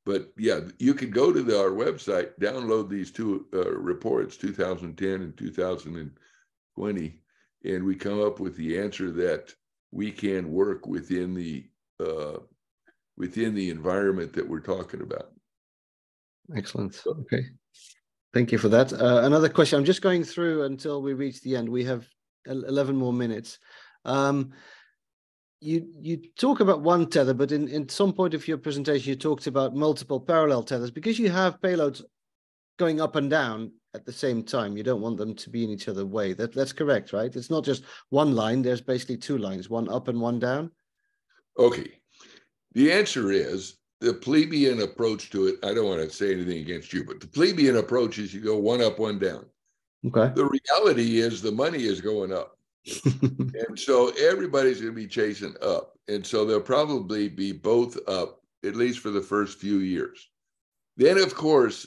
But yeah, you could go to our website, download these two reports, 2010 and 2020, and we come up with the answer that we can work within the environment that we're talking about. Excellent. Okay. Thank you for that. Another question. I'm just going through until we reach the end. We have 11 more minutes. You talk about one tether, but in some point of your presentation, you talked about multiple parallel tethers because you have payloads going up and down at the same time. You don't want them to be in each other's way. That's correct, right? It's not just one line. There's basically two lines, one up and one down. Okay. The answer is the plebeian approach to it. I don't want to say anything against you, but the plebeian approach is you go one up, one down. Okay. The reality is the money is going up. And so everybody's going to be chasing up. And so they'll probably be both up, at least for the first few years. Then, of course,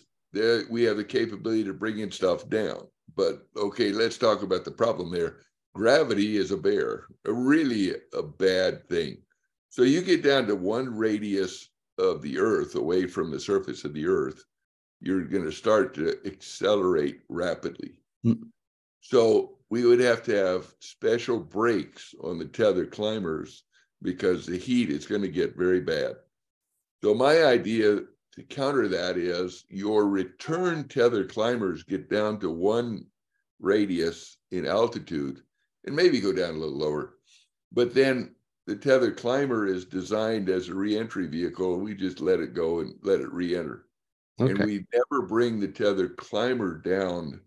we have the capability to bring in stuff down. But, okay, let's talk about the problem there. Gravity is a bear, really a bad thing. So you get down to one radius of the Earth away from the surface of the Earth, you're going to start to accelerate rapidly. So we would have to have special brakes on the tether climbers because the heat is going to get very bad. So my idea to counter that is your return tether climbers get down to one radius in altitude and maybe go down a little lower. But then the tether climber is designed as a reentry vehicle. We just let it go and let it re-enter. Okay. And we never bring the tether climber down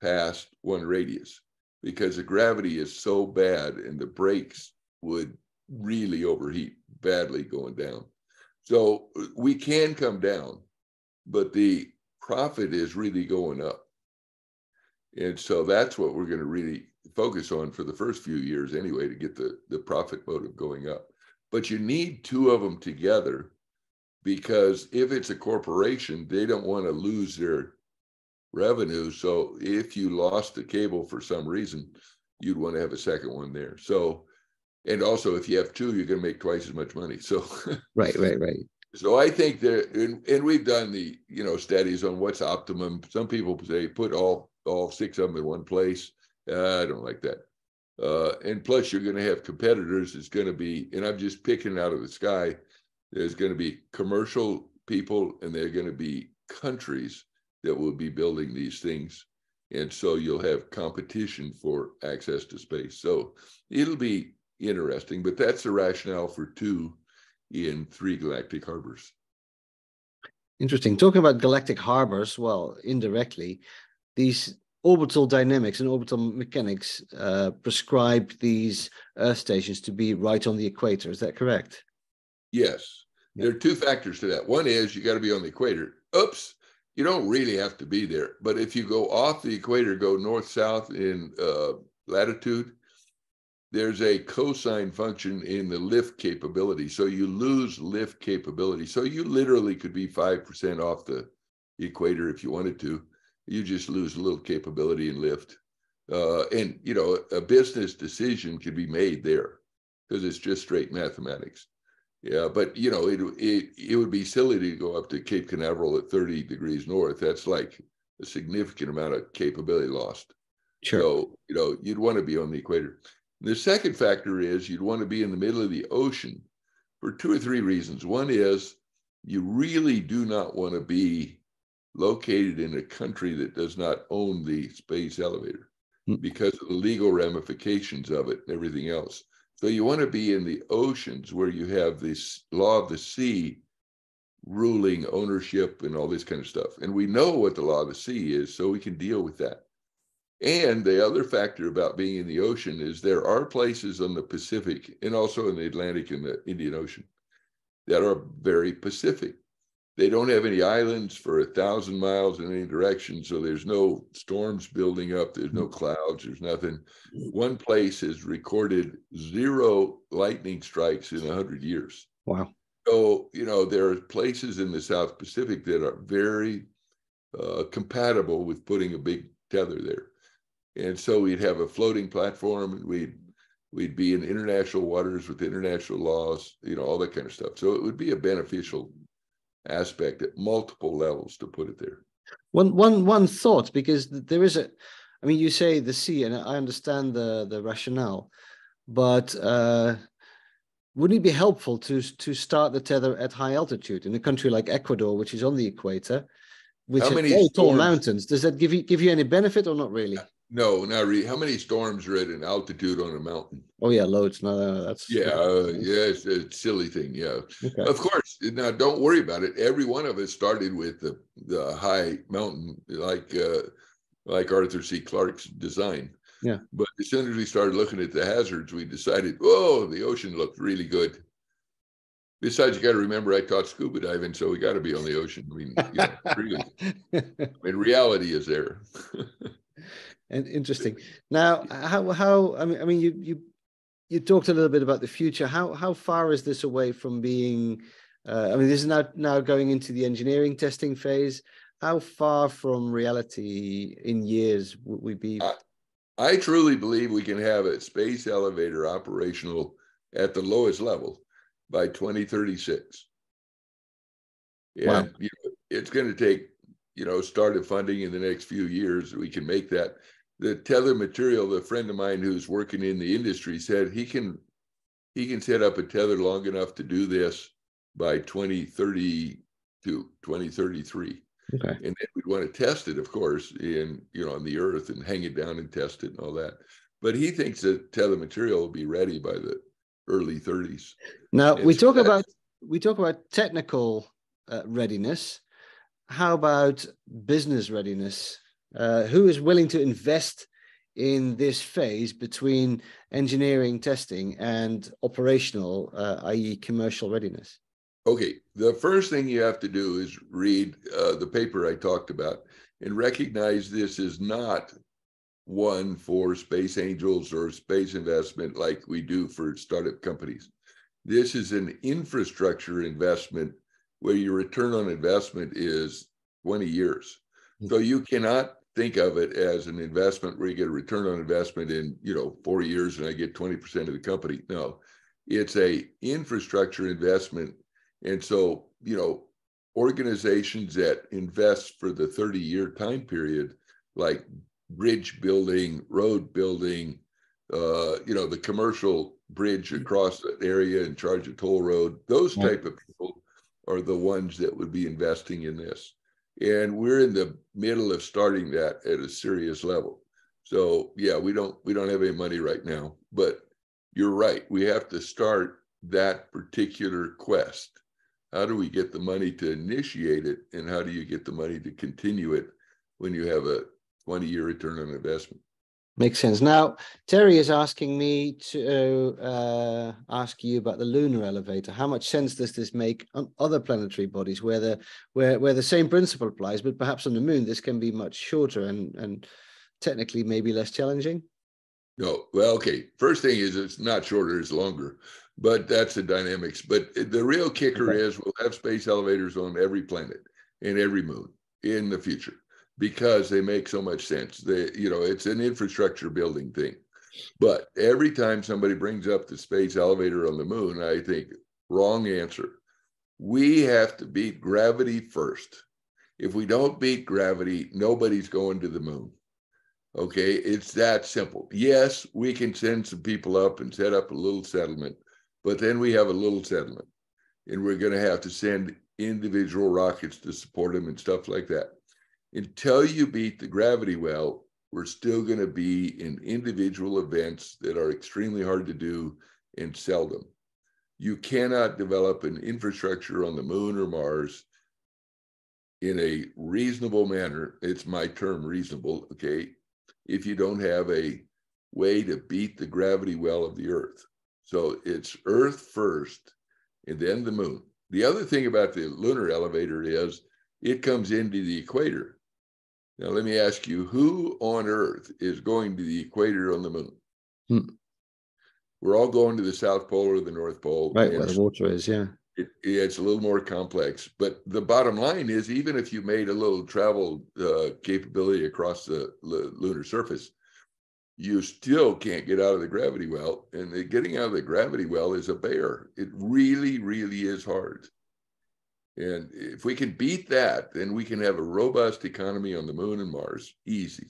past one radius because the gravity is so bad and the brakes would really overheat badly going down. So we can come down, but the profit is really going up. And so that's what we're going to really focus on for the first few years anyway, to get the profit motive going up. But you need two of them together because if it's a corporation, they don't want to lose their revenue. So if you lost the cable for some reason, you'd want to have a second one there. So, and also if you have two, you're going to make twice as much money. So right. So I think that, and we've done the studies on what's optimum. Some people say put all six of them in one place. I don't like that. And plus you're going to have competitors. It's going to be, and I'm just picking out of the sky, there's going to be commercial people and there are going to be countries that will be building these things. And so you'll have competition for access to space. So it'll be interesting, but that's the rationale for 2 in 3 galactic harbors. Interesting. Talking about galactic harbors, well, indirectly, these orbital dynamics and orbital mechanics prescribe these Earth stations to be right on the equator. Is that correct? Yes. Yeah. There are 2 factors to that. One is you got to be on the equator. Oops. You don't really have to be there. But if you go off the equator, go north-south in latitude, there's a cosine function in the lift capability. So you lose lift capability. So you literally could be 5% off the equator if you wanted to. You just lose a little capability in lift. And, a business decision could be made there because it's just straight mathematics. Yeah, but, it would be silly to go up to Cape Canaveral at 30 degrees north. That's like a significant amount of capability lost. Sure. So, you'd want to be on the equator. The second factor is you'd want to be in the middle of the ocean for 2 or 3 reasons. One is you really do not want to be located in a country that does not own the space elevator because of the legal ramifications of it and everything else. So you want to be in the oceans where you have this law of the sea ruling ownership and all this kind of stuff. And we know what the law of the sea is, so we can deal with that. And the other factor about being in the ocean is there are places on the Pacific and also in the Atlantic and the Indian Ocean that are very Pacific. They don't have any islands for 1,000 miles in any direction. So there's no storms building up. There's no clouds. There's nothing. One place has recorded 0 lightning strikes in 100 years. Wow. So, there are places in the South Pacific that are very compatible with putting a big tether there. And so we'd have a floating platform and we'd be in international waters with international laws, all that kind of stuff. So it would be a beneficial aspect at multiple levels to put it there. One thought, because there is you say the sea, and I understand the rationale, but wouldn't it be helpful to start the tether at high altitude in a country like Ecuador, which is on the equator, with very tall mountains? Does that give you any benefit or not really? No, not really. How many storms are at an altitude on a mountain? Oh yeah, loads. No, that's Yeah, yeah, it's a silly thing. Yeah, okay. of course. Now, don't worry about it. Every one of us started with the high mountain, like Arthur C. Clarke's design. Yeah. But as soon as we started looking at the hazards, we decided, oh, the ocean looked really good. Besides, you got to remember, I taught scuba diving, so we got to be on the ocean. I mean, really. I mean, reality is there. And interesting. Now, how I mean, you talked a little bit about the future. How far is this away from being? I mean, this is now going into the engineering testing phase. How far from reality in years would we be? I truly believe we can have a space elevator operational at the lowest level by 2036. Wow. And it's going to take, started funding in the next few years. We can make that. The tether material, the friend of mine who's working in the industry said he can set up a tether long enough to do this by 2032, 2033. Okay. And then we'd want to test it, of course, on the Earth and hang it down and test it and all that. But he thinks that tether material will be ready by the early 30s. Now we talk about technical readiness. How about business readiness? Who is willing to invest in this phase between engineering testing and operational, i.e. commercial readiness? Okay, the first thing you have to do is read the paper I talked about and recognize this is not one for space angels or space investment like we do for startup companies. This is an infrastructure investment where your return on investment is 20 years. So you cannot think of it as an investment where you get a return on investment in 4 years and I get 20% of the company. No, it's a infrastructure investment. And so, organizations that invest for the 30-year time period, like bridge building, road building, the commercial bridge across the area and charge a toll road, those type of people are the ones that would be investing in this. And we're in the middle of starting that at a serious level. So yeah, we don't have any money right now, but you're right. We have to start that particular quest. How do we get the money to initiate it? And how do you get the money to continue it when you have a 20-year return on investment? Makes sense. Now, Terry is asking me to ask you about the lunar elevator. How much sense does this make on other planetary bodies where the same principle applies, but perhaps on the moon, this can be much shorter and technically maybe less challenging? No, well, okay. First thing is it's not shorter, it's longer, but that's the dynamics. But the real kicker is we'll have space elevators on every planet and every moon in the future because they make so much sense. It's an infrastructure building thing. But every time somebody brings up the space elevator on the moon, I think, wrong answer. We have to beat gravity first. If we don't beat gravity, nobody's going to the moon. Okay, it's that simple. Yes, we can send some people up and set up a little settlement, but then we have a little settlement and we're going to have to send individual rockets to support them and stuff like that. Until you beat the gravity well, we're still going to be in individual events that are extremely hard to do and seldom. You cannot develop an infrastructure on the moon or Mars in a reasonable manner. It's my term, reasonable, okay, if you don't have a way to beat the gravity well of the Earth. So it's Earth first and then the moon. The other thing about the lunar elevator is it comes into the equator. Now, let me ask you, who on Earth is going to the equator on the moon? We're all going to the South Pole or the North Pole. Right, where the water is, yeah. It's a little more complex. But the bottom line is, even if you made a little travel capability across the lunar surface, you still can't get out of the gravity well. And getting out of the gravity well is a bear. It really, really is hard. And if we can beat that, then we can have a robust economy on the moon and Mars. Easy.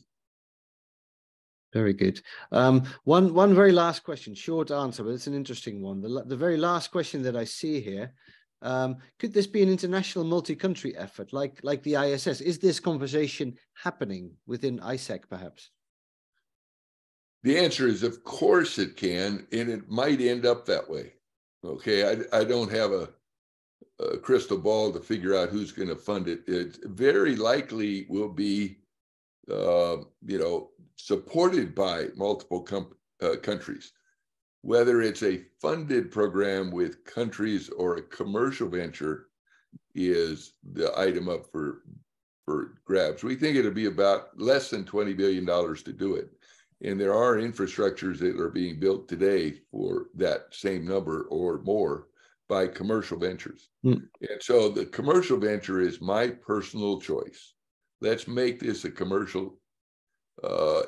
Very good. One very last question, short answer, but it's an interesting one. The very last question that I see here, could this be an international multi-country effort like the ISS? Is this conversation happening within ISAC perhaps? The answer is, of course it can, and it might end up that way. Okay, I don't have a crystal ball to figure out who's going to fund it. It very likely will be, supported by multiple countries. Whether it's a funded program with countries or a commercial venture is the item up for grabs. We think it'll be about less than $20 billion to do it. And there are infrastructures that are being built today for that same number or more by commercial ventures. And so the commercial venture is my personal choice. Let's make this a commercial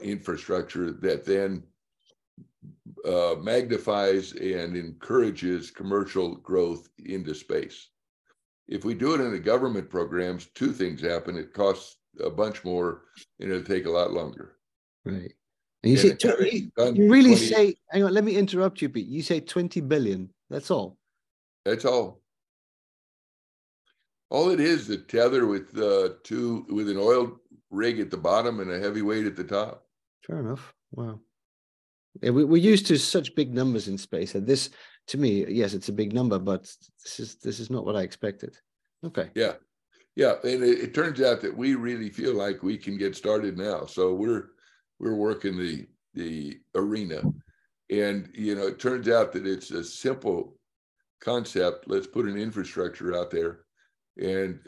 infrastructure that then magnifies and encourages commercial growth into space. If we do it in the government programs, two things happen. It costs a bunch more and it'll take a lot longer. Right. And you say, hang on, let me interrupt you, Pete. You say 20 billion. That's all. That's all. All it is to tether with an oil rig at the bottom and a heavyweight at the top. Fair enough. Wow. Yeah, we're used to such big numbers in space, and this, to me, yes, it's a big number, but this is not what I expected. Okay. Yeah, and it turns out that we really feel like we can get started now. So we're working the arena, and it turns out that it's a simple concept. Let's put an infrastructure out there, and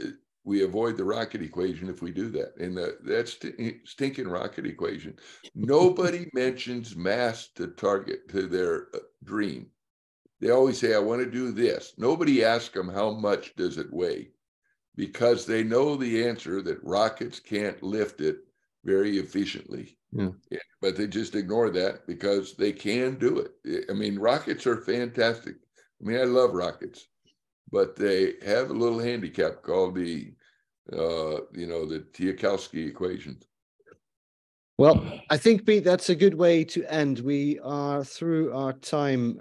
we avoid the rocket equation if we do that. And that's stinking rocket equation. Nobody mentions mass to target to their dream. They always say, I want to do this. Nobody asks them how much does it weigh, because they know the answer that rockets can't lift it very efficiently. Yeah. But they just ignore that because they can do it. I mean, rockets are fantastic. I mean, I love rockets, but they have a little handicap called the Tsiolkovsky equation. Well, I think, Pete, that's a good way to end. We are through our time,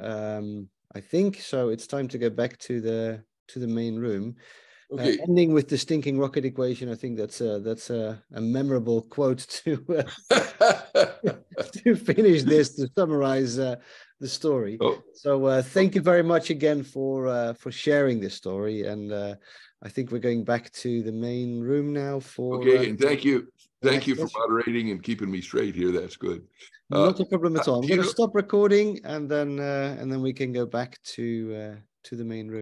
I think, so it's time to go back to the main room. Okay. Ending with the stinking rocket equation, I think that's a memorable quote to to finish this, to summarize the story. Oh. So thank you very much again for sharing this story, and I think we're going back to the main room now for. Okay, and thank you for moderating and keeping me straight here. That's good. Not a problem at all. I'm going to stop recording, and then we can go back to the main room.